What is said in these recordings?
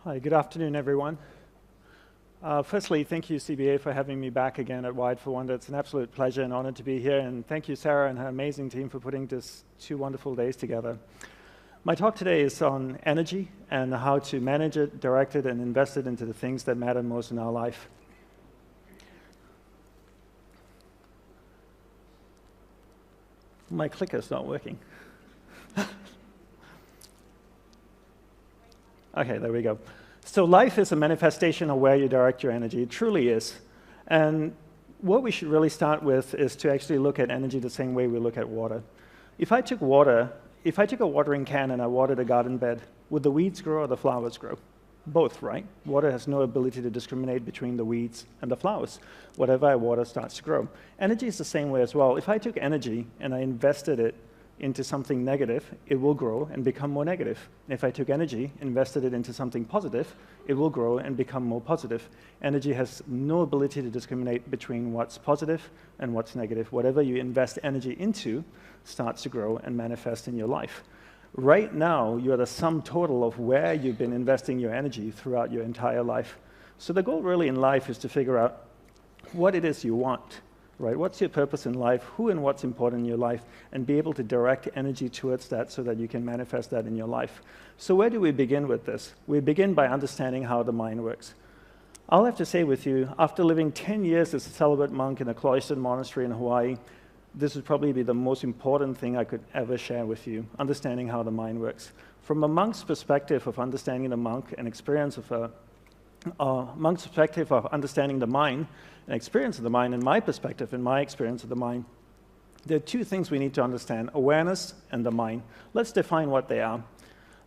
Hi, good afternoon, everyone. Firstly, thank you, CBA, for having me back again at Wired for Wonder. It's an absolute pleasure and honor to be here, and thank you, Sarah, and her amazing team for putting this 2 wonderful days together. My talk today is on energy and how to manage it, direct it, and invest it into the things that matter most in our life. My clicker's not working. Okay, there we go. So life is a manifestation of where you direct your energy. It truly is. And what we should really start with is to actually look at energy the same way we look at water. If I took a watering can and I watered a garden bed, would the weeds grow or the flowers grow? Both, right? Water has no ability to discriminate between the weeds and the flowers. Whatever I water starts to grow. Energy is the same way as well. If I took energy and I invested it into something negative, it will grow and become more negative. If I took energy, invested it into something positive, it will grow and become more positive. Energy has no ability to discriminate between what's positive and what's negative. Whatever you invest energy into starts to grow and manifest in your life. Right now, you're the sum total of where you've been investing your energy throughout your entire life. So the goal really in life is to figure out what it is you want. Right? What's your purpose in life, who and what's important in your life, and be able to direct energy towards that so that you can manifest that in your life. So where do we begin with this? We begin by understanding how the mind works. I'll have to say with you, after living 10 years as a celibate monk in a cloistered monastery in Hawaii, this would probably be the most important thing I could ever share with you, understanding how the mind works. From a monk's perspective of understanding the monk and experience of a monk's perspective of understanding the mind, and experience of the mind, and my perspective and my experience of the mind, there are 2 things we need to understand: awareness and the mind. Let's define what they are.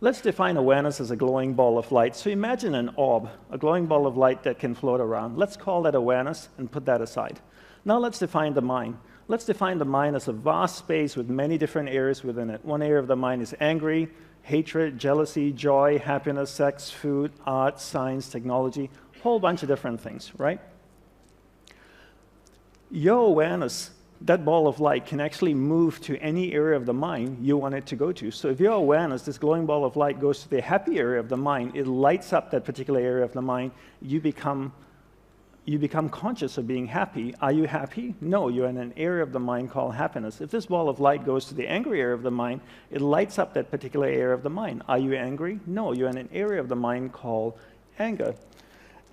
Let's define awareness as a glowing ball of light. So imagine an orb, a glowing ball of light that can float around. Let's call that awareness and put that aside. Now let's define the mind. Let's define the mind as a vast space with many different areas within it. One area of the mind is angry, hatred, jealousy, joy, happiness, sex, food, art, science, technology, a whole bunch of different things, right? Your awareness, that ball of light, can actually move to any area of the mind you want it to go to. So if your awareness, this glowing ball of light, goes to the happy area of the mind, it lights up that particular area of the mind. You become conscious of being happy. Are you happy? No, you're in an area of the mind called happiness. If this ball of light goes to the angry area of the mind, it lights up that particular area of the mind. Are you angry? No, you're in an area of the mind called anger.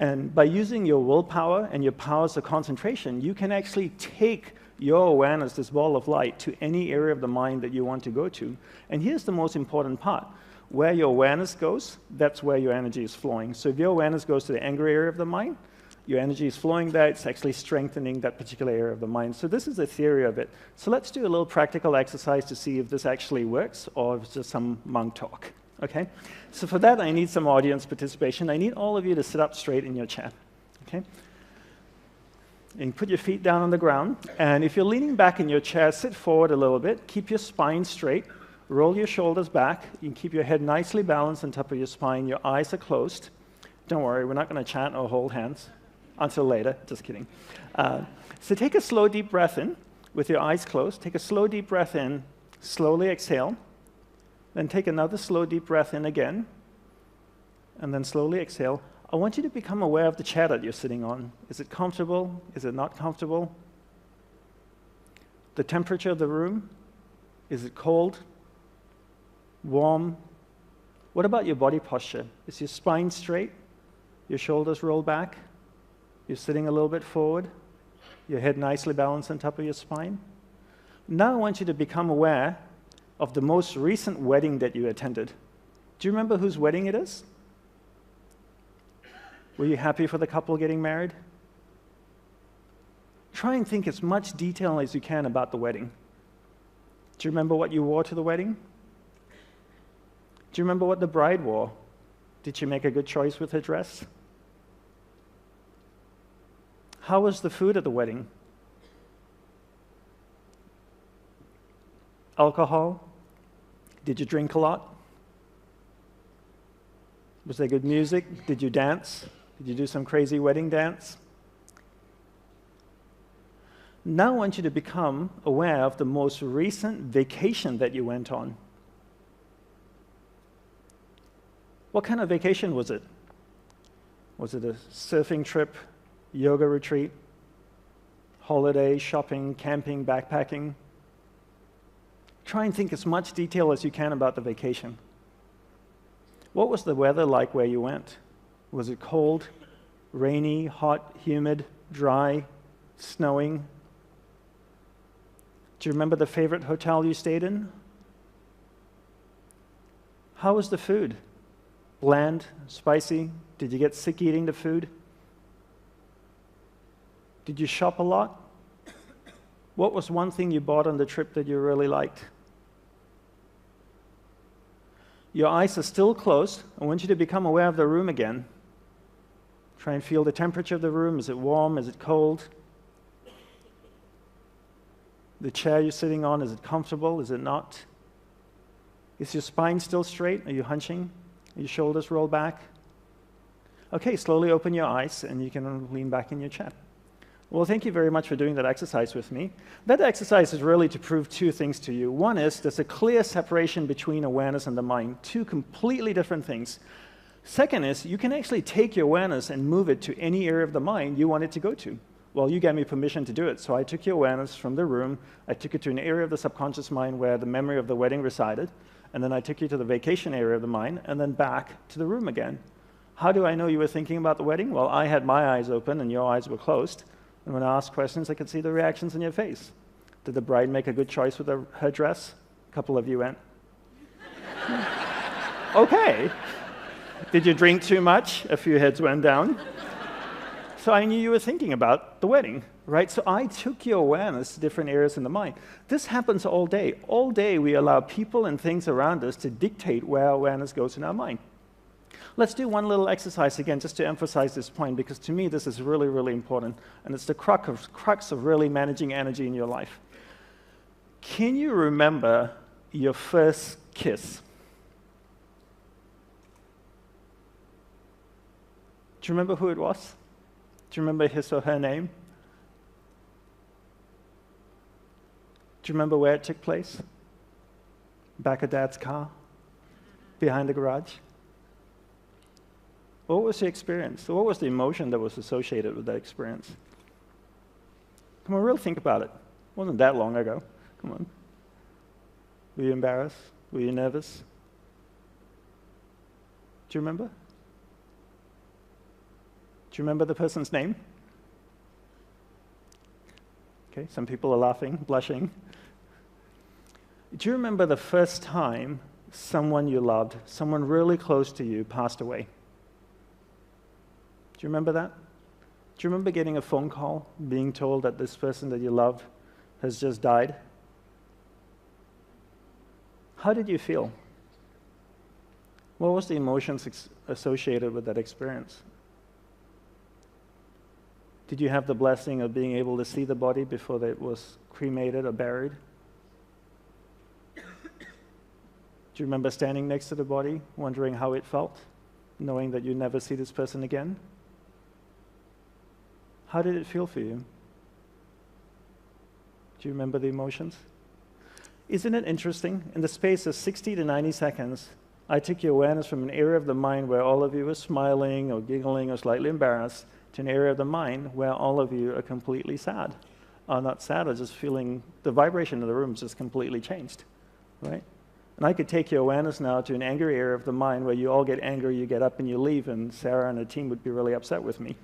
And by using your willpower and your powers of concentration, you can actually take your awareness, this ball of light, to any area of the mind that you want to go to. And here's the most important part. Where your awareness goes, that's where your energy is flowing. So if your awareness goes to the angry area of the mind, your energy is flowing there. It's actually strengthening that particular area of the mind. So this is the theory of it. So let's do a little practical exercise to see if this actually works or if it's just some monk talk. Okay? So for that, I need some audience participation. I need all of you to sit up straight in your chair. Okay? And put your feet down on the ground. And if you're leaning back in your chair, sit forward a little bit. Keep your spine straight. Roll your shoulders back. You can keep your head nicely balanced on top of your spine. Your eyes are closed. Don't worry, we're not going to chant or hold hands until later. Just kidding. So take a slow, deep breath in with your eyes closed. Take a slow, deep breath in. Slowly exhale. Then take another slow, deep breath in again. And then slowly exhale. I want you to become aware of the chair that you're sitting on. Is it comfortable? Is it not comfortable? The temperature of the room? Is it cold? Warm? What about your body posture? Is your spine straight? Your shoulders roll back? You're sitting a little bit forward? Your head nicely balanced on top of your spine? Now I want you to become aware of the most recent wedding that you attended. Do you remember whose wedding it is? Were you happy for the couple getting married? Try and think as much detail as you can about the wedding. Do you remember what you wore to the wedding? Do you remember what the bride wore? Did she make a good choice with her dress? How was the food at the wedding? Alcohol? Did you drink a lot? Was there good music? Did you dance? Did you do some crazy wedding dance? Now I want you to become aware of the most recent vacation that you went on. What kind of vacation was it? Was it a surfing trip, yoga retreat, holiday, shopping, camping, backpacking? Try and think as much detail as you can about the vacation. What was the weather like where you went? Was it cold, rainy, hot, humid, dry, snowing? Do you remember the favorite hotel you stayed in? How was the food? Bland, spicy? Did you get sick eating the food? Did you shop a lot? What was one thing you bought on the trip that you really liked? Your eyes are still closed. I want you to become aware of the room again. Try and feel the temperature of the room. Is it warm? Is it cold? The chair you're sitting on, is it comfortable? Is it not? Is your spine still straight? Are you hunching? Are your shoulders rolled back? Okay, slowly open your eyes and you can lean back in your chair. Well, thank you very much for doing that exercise with me. That exercise is really to prove two things to you. One is there's a clear separation between awareness and the mind, two completely different things. Second is you can actually take your awareness and move it to any area of the mind you want it to go to. Well, you gave me permission to do it, so I took your awareness from the room, I took it to an area of the subconscious mind where the memory of the wedding resided, and then I took you to the vacation area of the mind, and then back to the room again. How do I know you were thinking about the wedding? Well, I had my eyes open and your eyes were closed. And when I asked questions, I could see the reactions in your face. Did the bride make a good choice with her dress? A couple of you went, okay. Did you drink too much? A few heads went down. So I knew you were thinking about the wedding, right? So I took your awareness to different areas in the mind. This happens all day. All day we allow people and things around us to dictate where our awareness goes in our mind. Let's do one little exercise again just to emphasize this point, because to me this is really, really important, and it's the crux of really managing energy in your life. Can you remember your first kiss? Do you remember who it was? Do you remember his or her name? Do you remember where it took place? Back of Dad's car? Behind the garage? What was the experience? What was the emotion that was associated with that experience? Come on, really think about it. It wasn't that long ago. Come on. Were you embarrassed? Were you nervous? Do you remember? Do you remember the person's name? Okay, some people are laughing, blushing. Do you remember the first time someone you loved, someone really close to you, passed away? Do you remember that? Do you remember getting a phone call, being told that this person that you love has just died? How did you feel? What was the emotions associated with that experience? Did you have the blessing of being able to see the body before it was cremated or buried? Do you remember standing next to the body, wondering how it felt, knowing that you'd never see this person again? How did it feel for you? Do you remember the emotions? Isn't it interesting? In the space of 60 to 90 seconds, I took your awareness from an area of the mind where all of you were smiling or giggling or slightly embarrassed to an area of the mind where all of you are completely sad. Or not sad, or just feeling the vibration of the room just completely changed, right? And I could take your awareness now to an angry area of the mind where you all get angry, you get up and you leave, and Sarah and her team would be really upset with me.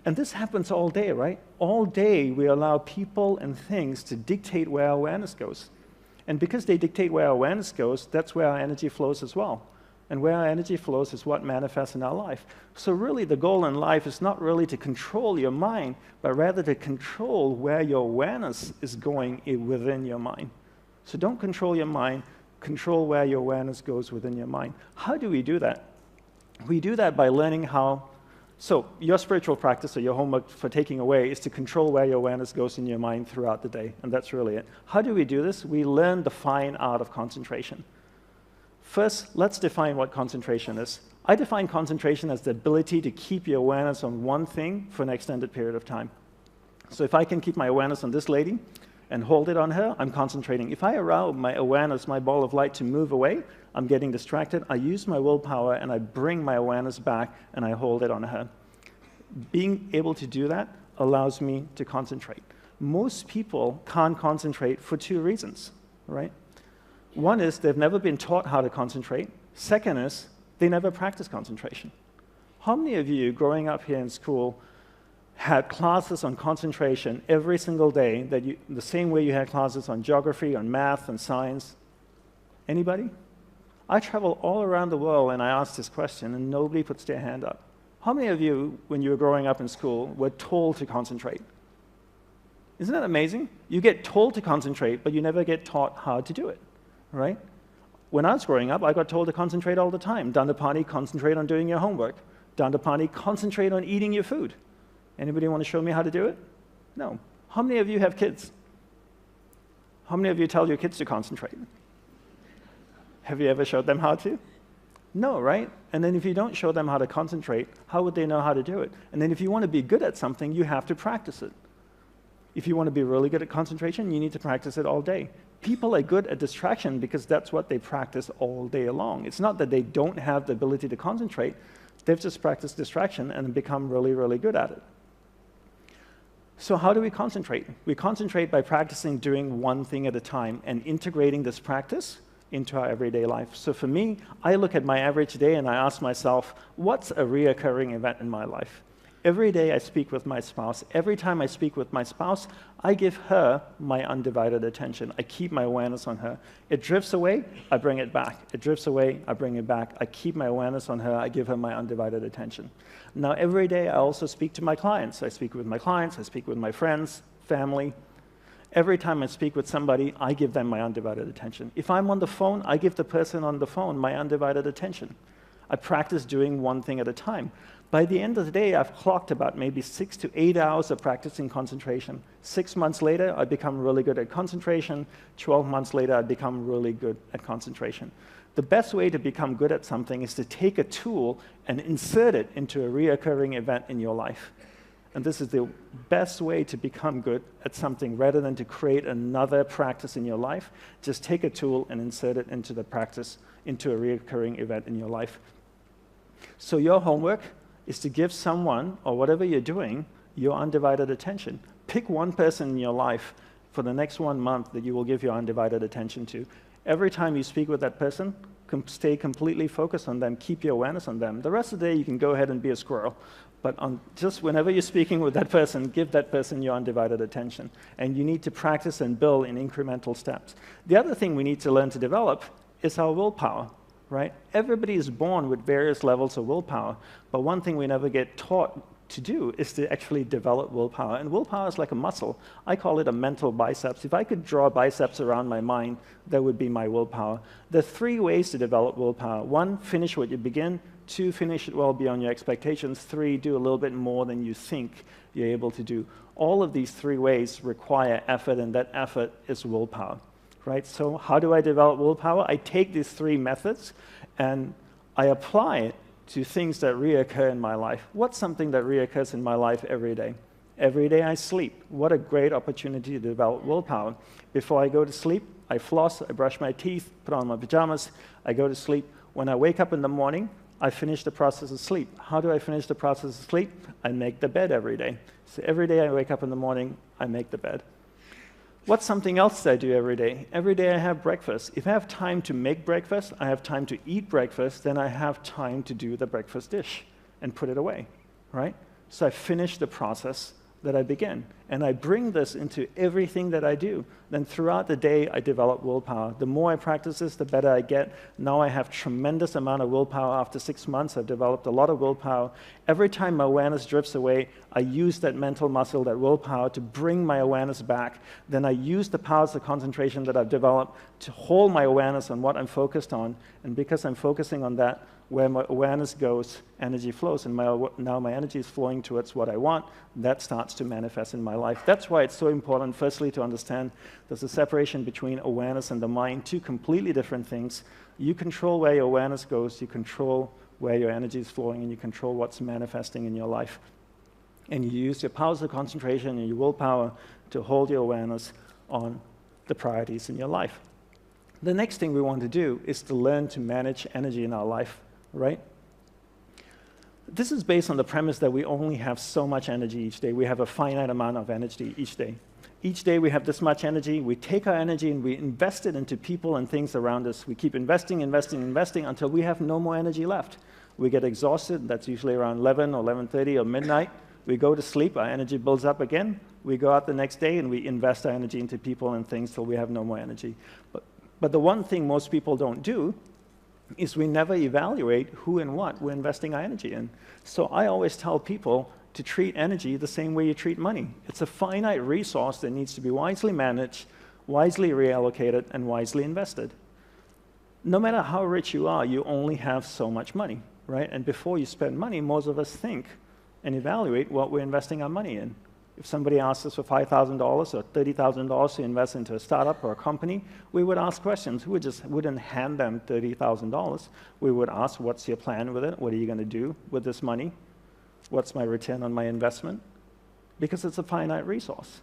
And this happens all day, right? All day we allow people and things to dictate where our awareness goes. And because they dictate where our awareness goes, that's where our energy flows as well. And where our energy flows is what manifests in our life. So really the goal in life is not really to control your mind, but rather to control where your awareness is going within your mind. So don't control your mind, control where your awareness goes within your mind. How do we do that? We do that by learning how. So your spiritual practice or your homework for taking away is to control where your awareness goes in your mind throughout the day, and that's really it. How do we do this? We learn the fine art of concentration. First, let's define what concentration is. I define concentration as the ability to keep your awareness on one thing for an extended period of time. So if I can keep my awareness on this lady, and hold it on her, I'm concentrating. If I allow my awareness, my ball of light, to move away, I'm getting distracted. I use my willpower, and I bring my awareness back, and I hold it on her. Being able to do that allows me to concentrate. Most people can't concentrate for two reasons, right? One is they've never been taught how to concentrate. Second is they never practice concentration. How many of you, growing up here in school, had classes on concentration every single day, the same way you had classes on geography, on math, and science? Anybody? I travel all around the world, and I ask this question, and nobody puts their hand up. How many of you, when you were growing up in school, were told to concentrate? Isn't that amazing? You get told to concentrate, but you never get taught how to do it, right? When I was growing up, I got told to concentrate all the time. Dandapani, concentrate on doing your homework. Dandapani, concentrate on eating your food. Anybody want to show me how to do it? No. How many of you have kids? How many of you tell your kids to concentrate? Have you ever showed them how to? No, right? And then if you don't show them how to concentrate, how would they know how to do it? And then if you want to be good at something, you have to practice it. If you want to be really good at concentration, you need to practice it all day. People are good at distraction because that's what they practice all day long. It's not that they don't have the ability to concentrate. They've just practiced distraction and become really, really good at it. So how do we concentrate? We concentrate by practicing doing one thing at a time and integrating this practice into our everyday life. So for me, I look at my average day and I ask myself, what's a reoccurring event in my life? Every day I speak with my spouse. Every time I speak with my spouse, I give her my undivided attention. I keep my awareness on her. It drifts away, I bring it back. It drifts away, I bring it back. I keep my awareness on her. I give her my undivided attention. Now, every day I also speak to my clients. I speak with my clients. I speak with my friends, family. Every time I speak with somebody, I give them my undivided attention. If I'm on the phone, I give the person on the phone my undivided attention. I practice doing one thing at a time. By the end of the day, I've clocked about maybe 6 to 8 hours of practicing concentration. 6 months later, I become really good at concentration. 12 months later, I become really good at concentration. The best way to become good at something is to take a tool and insert it into a reoccurring event in your life. And this is the best way to become good at something rather than to create another practice in your life. Just take a tool and insert it into the practice, into a reoccurring event in your life. So your homework is to give someone, or whatever you're doing, your undivided attention. Pick one person in your life for the next 1 month that you will give your undivided attention to. Every time you speak with that person, stay completely focused on them, keep your awareness on them. The rest of the day, you can go ahead and be a squirrel. But just whenever you're speaking with that person, give that person your undivided attention. And you need to practice and build in incremental steps. The other thing we need to learn to develop is our willpower, right? Everybody is born with various levels of willpower. But one thing we never get taught to do is to actually develop willpower. And willpower is like a muscle. I call it a mental biceps. If I could draw biceps around my mind, that would be my willpower. There are 3 ways to develop willpower. 1, finish what you begin. 2, finish it well beyond your expectations. 3, do a little bit more than you think you're able to do. All of these 3 ways require effort, and that effort is willpower, right? So how do I develop willpower? I take these 3 methods, and I apply it to things that reoccur in my life. What's something that reoccurs in my life every day? Every day I sleep. What a great opportunity to develop willpower. Before I go to sleep, I floss, I brush my teeth, put on my pajamas, I go to sleep. When I wake up in the morning, I finish the process of sleep. How do I finish the process of sleep? I make the bed every day. So every day I wake up in the morning, I make the bed. What's something else that I do every day? Every day I have breakfast. If I have time to make breakfast, I have time to eat breakfast, then I have time to do the breakfast dish and put it away, right? So I finish the process that I begin. And I bring this into everything that I do. Then throughout the day, I develop willpower. The more I practice this, the better I get. Now I have tremendous amount of willpower. After 6 months, I've developed a lot of willpower. Every time my awareness drifts away, I use that mental muscle, that willpower, to bring my awareness back. Then I use the powers of concentration that I've developed to hold my awareness on what I'm focused on. And because I'm focusing on that, where my awareness goes, energy flows, and now my energy is flowing towards what I want. That starts to manifest in my life. That's why it's so important, firstly, to understand there's a separation between awareness and the mind, 2 completely different things. You control where your awareness goes, you control where your energy is flowing, and you control what's manifesting in your life. And you use your powers of concentration and your willpower to hold your awareness on the priorities in your life. The next thing we want to do is to learn to manage energy in our life, right? This is based on the premise that we only have so much energy each day. We have a finite amount of energy each day. Each day we have this much energy. We take our energy and we invest it into people and things around us. We keep investing, investing, investing until we have no more energy left. We get exhausted. That's usually around 11 or 11:30 or midnight. We go to sleep. Our energy builds up again. We go out the next day and we invest our energy into people and things till we have no more energy. But the one thing most people don't do is we never evaluate who and what we're investing our energy in. So I always tell people to treat energy the same way you treat money. It's a finite resource that needs to be wisely managed, wisely reallocated, and wisely invested. No matter how rich you are, you only have so much money, right? And before you spend money, most of us think and evaluate what we're investing our money in. If somebody asks us for $5,000 or $30,000 to invest into a startup or a company, we would ask questions. We just wouldn't hand them $30,000. We would ask, what's your plan with it? What are you going to do with this money? What's my return on my investment? Because it's a finite resource.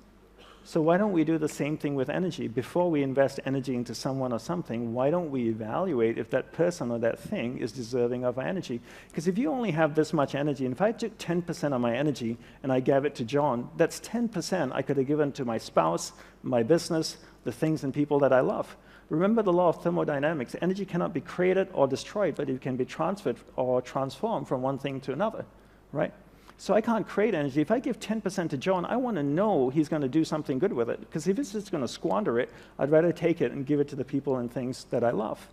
So why don't we do the same thing with energy? Before we invest energy into someone or something, why don't we evaluate if that person or that thing is deserving of our energy? Because if you only have this much energy, and if I took 10% of my energy and I gave it to John, that's 10% I could have given to my spouse, my business, the things and people that I love. Remember the law of thermodynamics. Energy cannot be created or destroyed, but it can be transferred or transformed from one thing to another, right? So I can't create energy. If I give 10% to John, I want to know he's going to do something good with it. Because if he's just going to squander it, I'd rather take it and give it to the people and things that I love.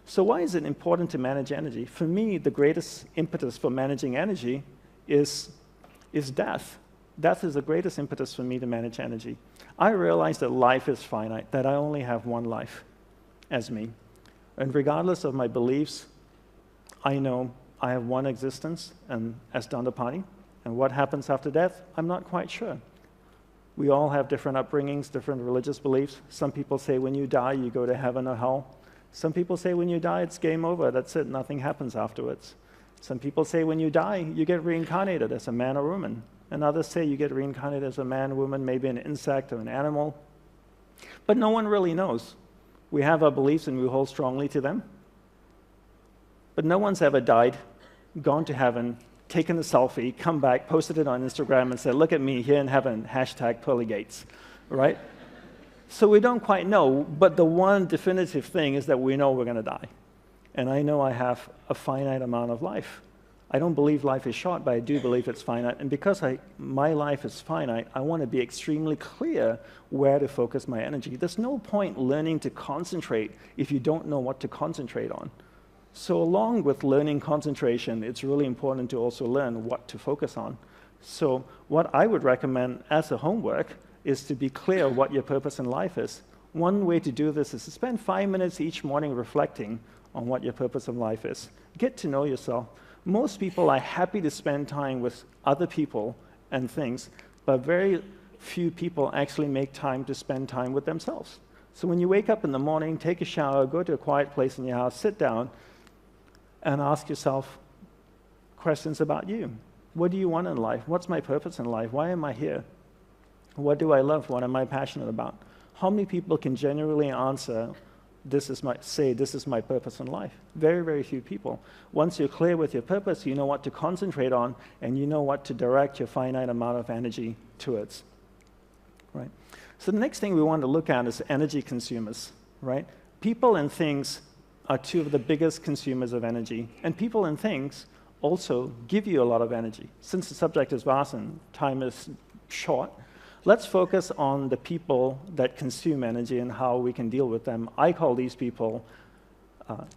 So why is it important to manage energy? For me, the greatest impetus for managing energy is death. Death is the greatest impetus for me to manage energy. I realize that life is finite, that I only have one life as me. And regardless of my beliefs, I know I have one existence and as Dandapani. And what happens after death, I'm not quite sure. We all have different upbringings, different religious beliefs. Some people say when you die, you go to heaven or hell. Some people say when you die, it's game over, that's it, nothing happens afterwards. Some people say when you die, you get reincarnated as a man or woman. And others say you get reincarnated as a man, woman, maybe an insect or an animal. But no one really knows. We have our beliefs and we hold strongly to them. But no one's ever died, gone to heaven, taken a selfie, come back, posted it on Instagram and said, look at me here in heaven, #PearlyGates, right? So we don't quite know, but the one definitive thing is that we know we're going to die. And I know I have a finite amount of life. I don't believe life is short, but I do believe it's finite. And because my life is finite, I want to be extremely clear where to focus my energy. There's no point learning to concentrate if you don't know what to concentrate on. So along with learning concentration, it's really important to also learn what to focus on. So what I would recommend as a homework is to be clear what your purpose in life is. One way to do this is to spend 5 minutes each morning reflecting on what your purpose of life is. Get to know yourself. Most people are happy to spend time with other people and things, but very few people actually make time to spend time with themselves. So when you wake up in the morning, take a shower, go to a quiet place in your house, sit down, and ask yourself questions about you. What do you want in life? What's my purpose in life? Why am I here? What do I love? What am I passionate about? How many people can genuinely answer, this is my purpose in life? Very, very few people. Once you're clear with your purpose, you know what to concentrate on, and you know what to direct your finite amount of energy towards, right? So the next thing we want to look at is energy consumers, right? People and things are two of the biggest consumers of energy. And people and things also give you a lot of energy. Since the subject is vast and time is short, let's focus on the people that consume energy and how we can deal with them. I call these people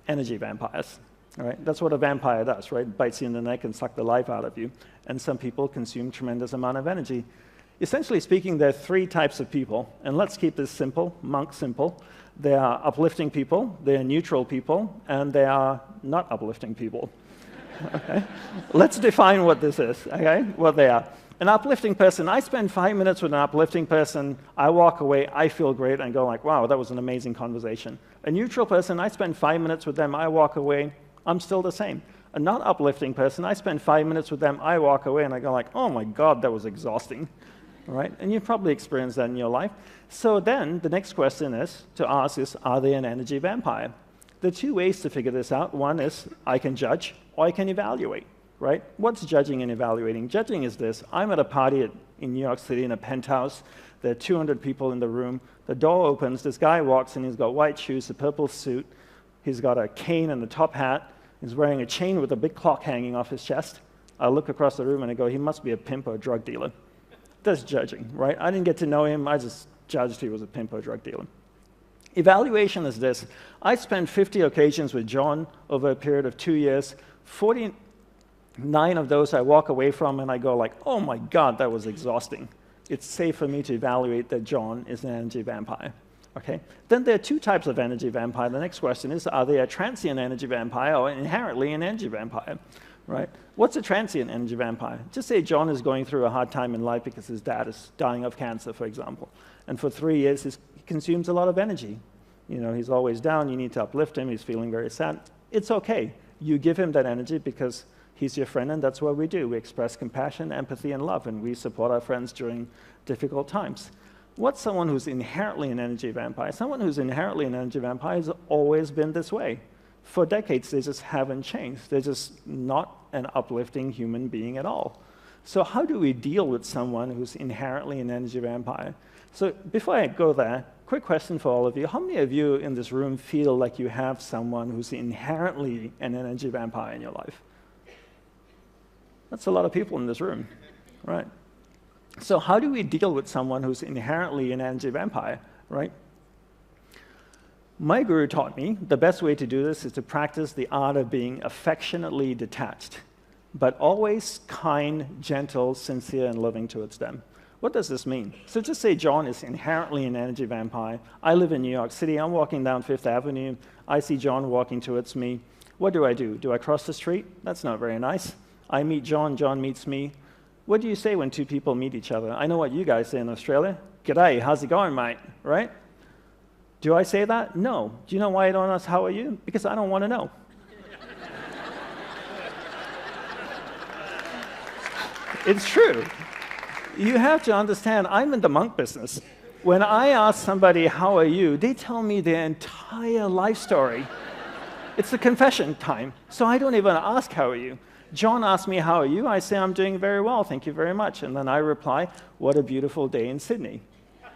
energy vampires. All right? That's what a vampire does, right? Bites you in the neck and sucks the life out of you. And some people consume tremendous amount of energy. Essentially speaking, there are 3 types of people. And let's keep this simple, monk simple. They are uplifting people, they are neutral people, and they are not uplifting people. Okay? Let's define what this is, okay? What they are. An uplifting person, I spend 5 minutes with an uplifting person, I walk away, I feel great, and go like, wow, that was an amazing conversation. A neutral person, I spend 5 minutes with them, I walk away, I'm still the same. A not uplifting person, I spend 5 minutes with them, I walk away, and I go like, oh my God, that was exhausting. right? And you've probably experienced that in your life. So then the next question to ask is, are they an energy vampire? There are two ways to figure this out. One is I can judge or I can evaluate, right? What's judging and evaluating? Judging is this. I'm at a party in New York City in a penthouse. There are 200 people in the room. The door opens. This guy walks in. He's got white shoes, a purple suit. He's got a cane and a top hat. He's wearing a chain with a big clock hanging off his chest. I look across the room and I go, he must be a pimp or a drug dealer. That's judging, right? I didn't get to know him. I just judged he was a pimp or a drug dealer. Evaluation is this. I spent 50 occasions with John over a period of 2 years. 49 of those I walk away from and I go like, oh my God, that was exhausting. It's safe for me to evaluate that John is an energy vampire. Okay? Then there are two types of energy vampire. The next question is, are they a transient energy vampire or inherently an energy vampire? Right? What's a transient energy vampire? Just say John is going through a hard time in life because his dad is dying of cancer, for example. And for 3 years, he consumes a lot of energy. You know, he's always down. You need to uplift him. He's feeling very sad. It's okay. You give him that energy because he's your friend, and that's what we do. We express compassion, empathy, and love, and we support our friends during difficult times. What's someone who's inherently an energy vampire? Someone who's inherently an energy vampire has always been this way. For decades, they just haven't changed. They're just not an uplifting human being at all. So how do we deal with someone who's inherently an energy vampire? So before I go there, quick question for all of you. How many of you in this room feel like you have someone who's inherently an energy vampire in your life? That's a lot of people in this room, right? So how do we deal with someone who's inherently an energy vampire, right? My guru taught me the best way to do this is to practice the art of being affectionately detached, but always kind, gentle, sincere, and loving towards them. What does this mean? So just say John is inherently an energy vampire. I live in New York City. I'm walking down Fifth Avenue. I see John walking towards me. What do? Do I cross the street? That's not very nice. I meet John. John meets me. What do you say when two people meet each other? I know what you guys say in Australia. G'day, how's it going, mate? Right? Do I say that? No. Do you know why I don't ask how are you? Because I don't want to know. It's true. You have to understand, I'm in the monk business. When I ask somebody, how are you, they tell me their entire life story. It's a confession time, so I don't even ask, how are you? John asks me, how are you? I say, I'm doing very well, thank you very much. And then I reply, what a beautiful day in Sydney,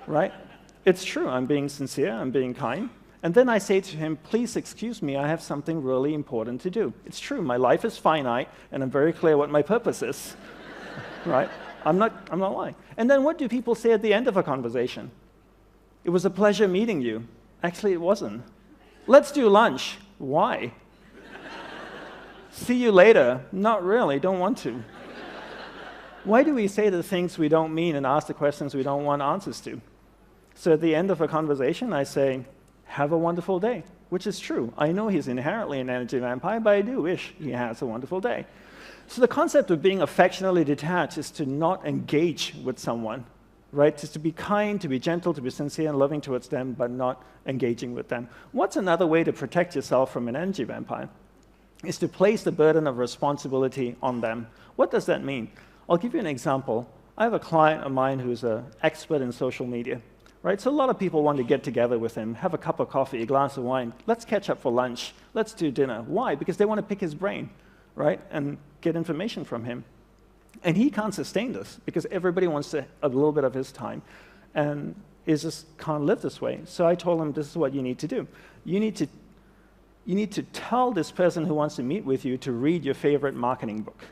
right? It's true, I'm being sincere, I'm being kind. And then I say to him, please excuse me, I have something really important to do. It's true, my life is finite, and I'm very clear what my purpose is, right? I'm not lying. And then what do people say at the end of a conversation? It was a pleasure meeting you. Actually, it wasn't. Let's do lunch. Why? See you later. Not really, don't want to. Why do we say the things we don't mean and ask the questions we don't want answers to? So at the end of a conversation, I say, have a wonderful day, which is true. I know he's inherently an energy vampire, but I do wish he has a wonderful day. So the concept of being affectionately detached is to not engage with someone, right? Just to be kind, to be gentle, to be sincere and loving towards them, but not engaging with them. What's another way to protect yourself from an energy vampire? Is to place the burden of responsibility on them. What does that mean? I'll give you an example. I have a client of mine who's an expert in social media. Right? So a lot of people want to get together with him, have a cup of coffee, a glass of wine. Let's catch up for lunch. Let's do dinner. Why? Because they want to pick his brain, right? And get information from him. And he can't sustain this because everybody wants a little bit of his time and just can't live this way. So I told him, this is what you need to do. You need to tell this person who wants to meet with you to read your favorite marketing book.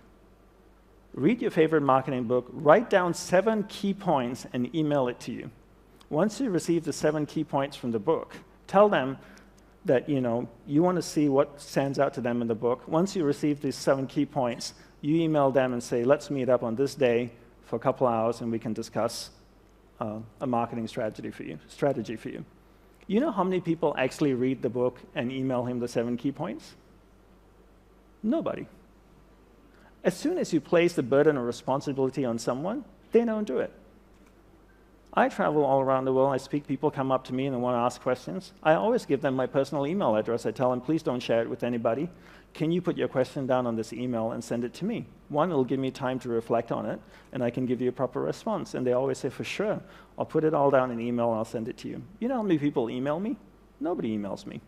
Read your favorite marketing book, write down 7 key points and email it to you. Once you receive the 7 key points from the book, tell them that you want to see what stands out to them in the book. Once you receive these 7 key points, you email them and say, let's meet up on this day for a couple hours and we can discuss a marketing strategy for you. You know how many people actually read the book and email him the 7 key points? Nobody. As soon as you place the burden of responsibility on someone, they don't do it. I travel all around the world. I speak, people come up to me and they want to ask questions. I always give them my personal email address. I tell them, please don't share it with anybody. Can you put your question down on this email and send it to me? One, it'll give me time to reflect on it, and I can give you a proper response. And they always say, for sure, I'll put it all down in email and I'll send it to you. You know how many people email me? Nobody emails me.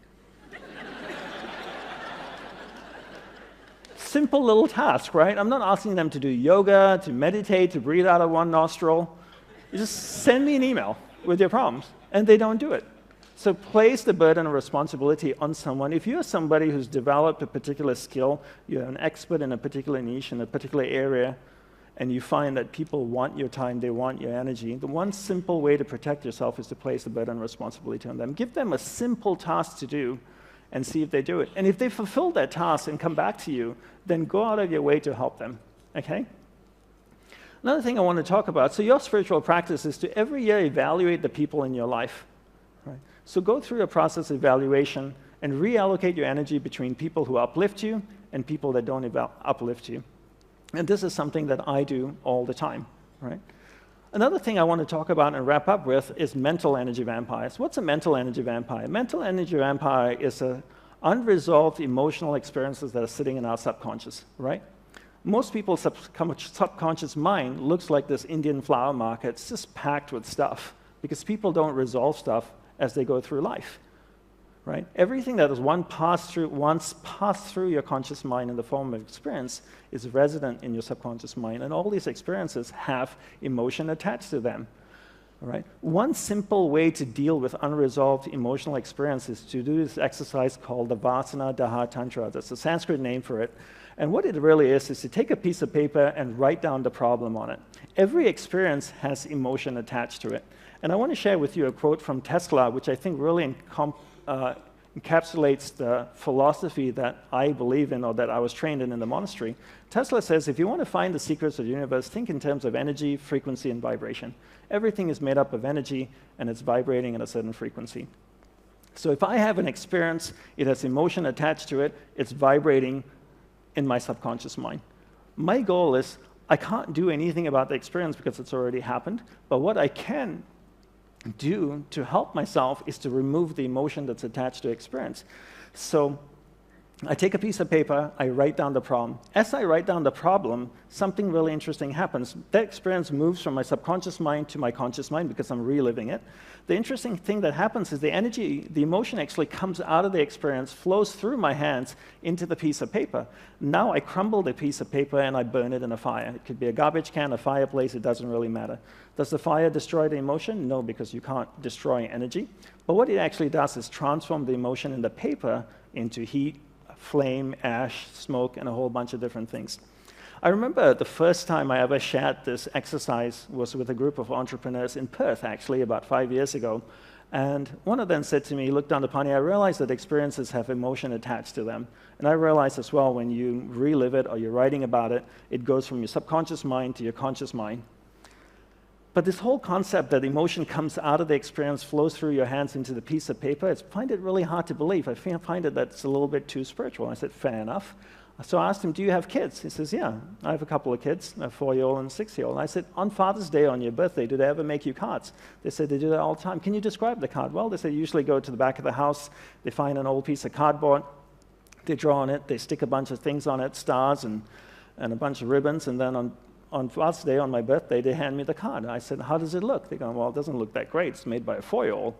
Simple little task, right? I'm not asking them to do yoga, to meditate, to breathe out of one nostril. You just send me an email with your problems, and they don't do it. So place the burden of responsibility on someone. If you're somebody who's developed a particular skill, you're an expert in a particular niche, in a particular area, and you find that people want your time, they want your energy, the one simple way to protect yourself is to place the burden of responsibility on them. Give them a simple task to do and see if they do it. And if they fulfill that task and come back to you, then go out of your way to help them, okay? Another thing I want to talk about, so your spiritual practice is to every year evaluate the people in your life. Right? So go through a process of evaluation and reallocate your energy between people who uplift you and people that don't uplift you. And this is something that I do all the time. Right? Another thing I want to talk about and wrap up with is mental energy vampires. What's a mental energy vampire? Mental energy vampire is unresolved emotional experiences that are sitting in our subconscious, right? Most people's subconscious mind looks like this Indian flower market. It's just packed with stuff because people don't resolve stuff as they go through life, right? Everything that is once passed through your conscious mind in the form of experience is resident in your subconscious mind, and all these experiences have emotion attached to them, right? One simple way to deal with unresolved emotional experiences is to do this exercise called the Vasana Daha Tantra. That's the Sanskrit name for it. And what it really is to take a piece of paper and write down the problem on it. Every experience has emotion attached to it. And I want to share with you a quote from Tesla, which I think really encapsulates the philosophy that I believe in or that I was trained in the monastery. Tesla says, if you want to find the secrets of the universe, think in terms of energy, frequency, and vibration. Everything is made up of energy, and it's vibrating at a certain frequency. So if I have an experience, it has emotion attached to it, it's vibrating in my subconscious mind. My goal is, I can't do anything about the experience because it's already happened, but what I can do to help myself is to remove the emotion that's attached to experience. So I take a piece of paper, I write down the problem. As I write down the problem, something really interesting happens. That experience moves from my subconscious mind to my conscious mind because I'm reliving it. The interesting thing that happens is the energy, the emotion actually comes out of the experience, flows through my hands into the piece of paper. Now I crumble the piece of paper and I burn it in a fire. It could be a garbage can, a fireplace, it doesn't really matter. Does the fire destroy the emotion? No, because you can't destroy energy. But what it actually does is transform the emotion in the paper into heat, flame, ash, smoke, and a whole bunch of different things. I remember the first time I ever shared this exercise was with a group of entrepreneurs in Perth, actually, about 5 years ago. And one of them said to me, look down the pony, I realized that experiences have emotion attached to them. And I realized as well, when you relive it or you're writing about it, it goes from your subconscious mind to your conscious mind. But this whole concept that emotion comes out of the experience, flows through your hands into the piece of paper, I find it really hard to believe. I find it that's a little bit too spiritual. I said, fair enough. So I asked him, do you have kids? He says, yeah, I have a couple of kids, a 4-year-old and a 6-year-old. I said, on Father's Day, on your birthday, do they ever make you cards? They said they do that all the time. Can you describe the card? Well, they said usually go to the back of the house, they find an old piece of cardboard, they draw on it, they stick a bunch of things on it, stars and a bunch of ribbons, and then on Father's Day, on my birthday, they hand me the card. I said, how does it look? They go, well, it doesn't look that great. It's made by a 4-year-old.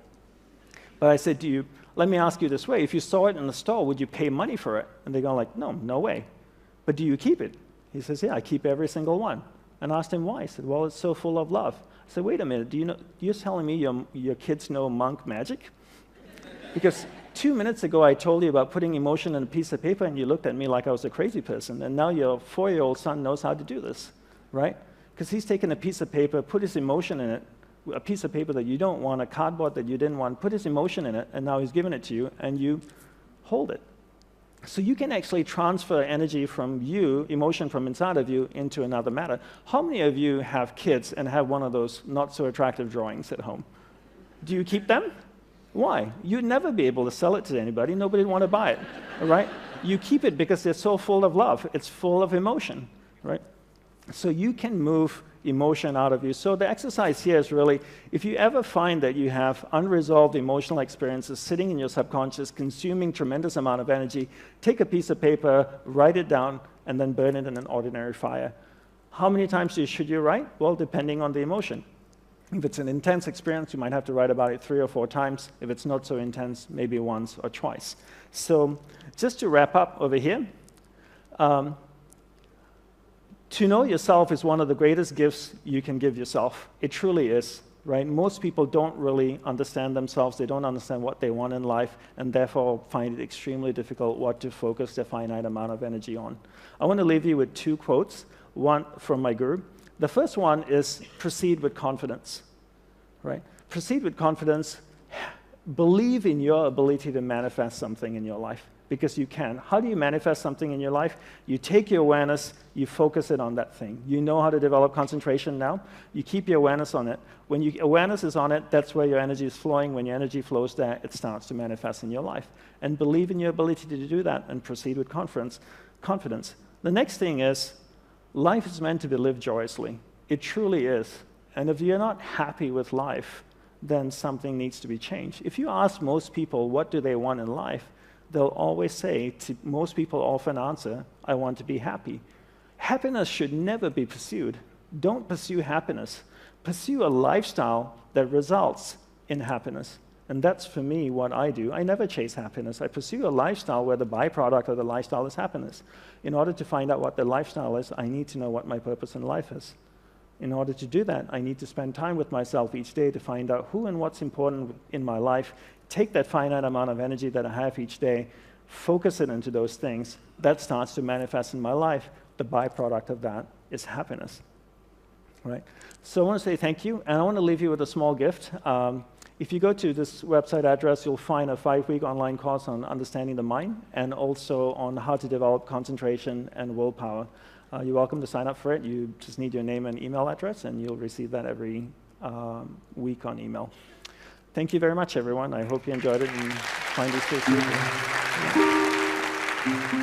But I said, let me ask you this way. If you saw it in the store, would you pay money for it? And they go like, no way. But do you keep it? He says, yeah, I keep every single one. And I asked him why. He said, well, it's so full of love. I said, wait a minute, you're telling me your kids know monk magic? Because 2 minutes ago, I told you about putting emotion in a piece of paper, and you looked at me like I was a crazy person. And now your 4-year-old son knows how to do this, right? Because he's taken a piece of paper, put his emotion in it, a piece of paper that you don't want, a cardboard that you didn't want, put his emotion in it, and now he's given it to you, and you hold it. So you can actually transfer energy from you, emotion from inside of you, into another matter. How many of you have kids and have one of those not-so-attractive drawings at home? Do you keep them? Why? You'd never be able to sell it to anybody. Nobody would want to buy it, all right? You keep it because they're so full of love. It's full of emotion, right? So you can move emotion out of you. So the exercise here is really, if you ever find that you have unresolved emotional experiences sitting in your subconscious, consuming tremendous amount of energy, take a piece of paper, write it down, and then burn it in an ordinary fire. How many times should you write? Well, depending on the emotion. If it's an intense experience, you might have to write about it 3 or 4 times. If it's not so intense, maybe once or twice. So just to wrap up over here, to know yourself is one of the greatest gifts you can give yourself. It truly is, right? Most people don't really understand themselves. They don't understand what they want in life, and therefore find it extremely difficult what to focus their finite amount of energy on. I want to leave you with 2 quotes, one from my guru. The first one is proceed with confidence, right? Proceed with confidence. Believe in your ability to manifest something in your life, because you can. How do you manifest something in your life? You take your awareness, you focus it on that thing. You know how to develop concentration now. You keep your awareness on it. When your awareness is on it, that's where your energy is flowing. When your energy flows there, it starts to manifest in your life. And believe in your ability to do that and proceed with confidence. The next thing is, life is meant to be lived joyously. It truly is. And if you're not happy with life, then something needs to be changed. If you ask most people what do they want in life, they'll always say, most people often answer, I want to be happy. Happiness should never be pursued. Don't pursue happiness. Pursue a lifestyle that results in happiness. And that's, for me, what I do. I never chase happiness. I pursue a lifestyle where the byproduct of the lifestyle is happiness. In order to find out what the lifestyle is, I need to know what my purpose in life is. In order to do that, I need to spend time with myself each day to find out who and what's important in my life, take that finite amount of energy that I have each day, focus it into those things. That starts to manifest in my life. The byproduct of that is happiness. Right? So I want to say thank you, and I want to leave you with a small gift. If you go to this website address, you'll find a 5-week online course on understanding the mind, and also on how to develop concentration and willpower. You're welcome to sign up for it. You just need your name and email address, and you'll receive that every week on email. Thank you very much, everyone. I hope you enjoyed it and find these skills useful.